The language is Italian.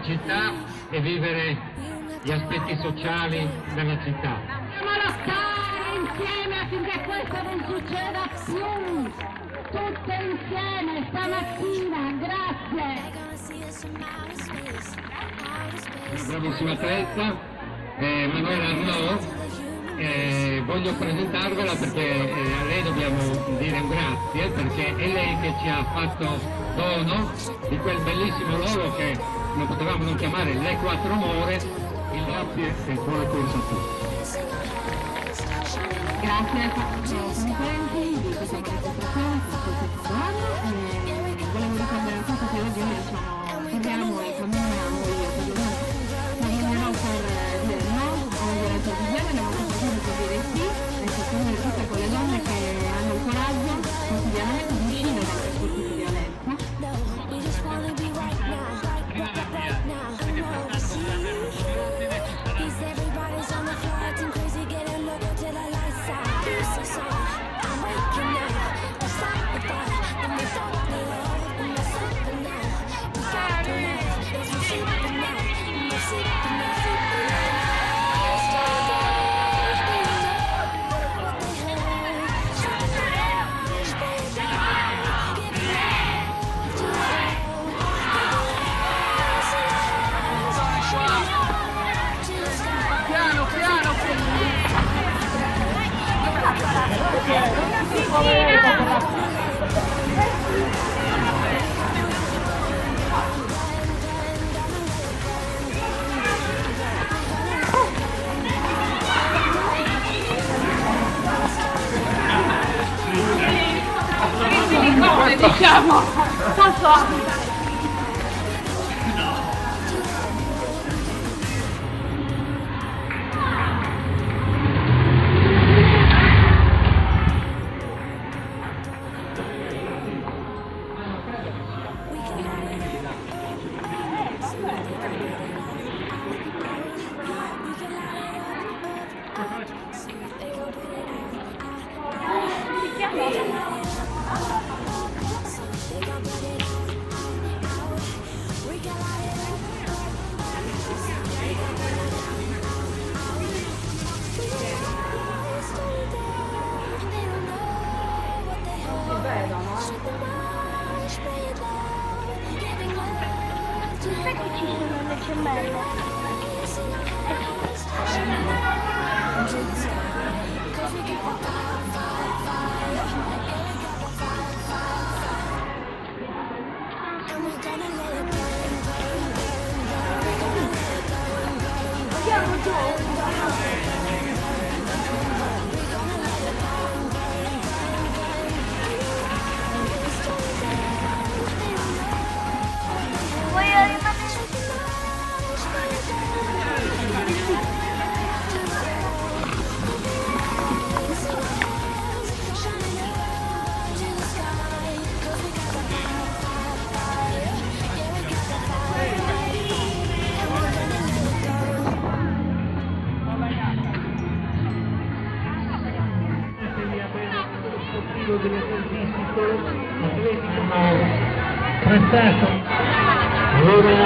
città e vivere gli aspetti sociali della città. Dobbiamo lottare insieme affinché questo non succeda più, tutte insieme stamattina, grazie. Una bravissima atleta, Manuela Arnaud. Voglio presentarvela perché a lei dobbiamo dire un grazie, perché è lei che ci ha fatto dono di quel bellissimo logo che non potevamo non chiamare le 4 ore. Il grazie e buona corsa a tutti. Grazie, sono contenti di questa manifestazione, volevo ricordare un fatto che oggi noi corriamo e camminiamo, io camminerò per dire no alla violenza di genere, ma soprattutto per dire sì e sostenere tutte quelle donne che hanno il coraggio quotidianamente di uscire da questo tipo di violenza. Diciamo, Sai che ci sono le gemelle? Voglio rimanere. Dell'esercizio atletico prestato. Allora,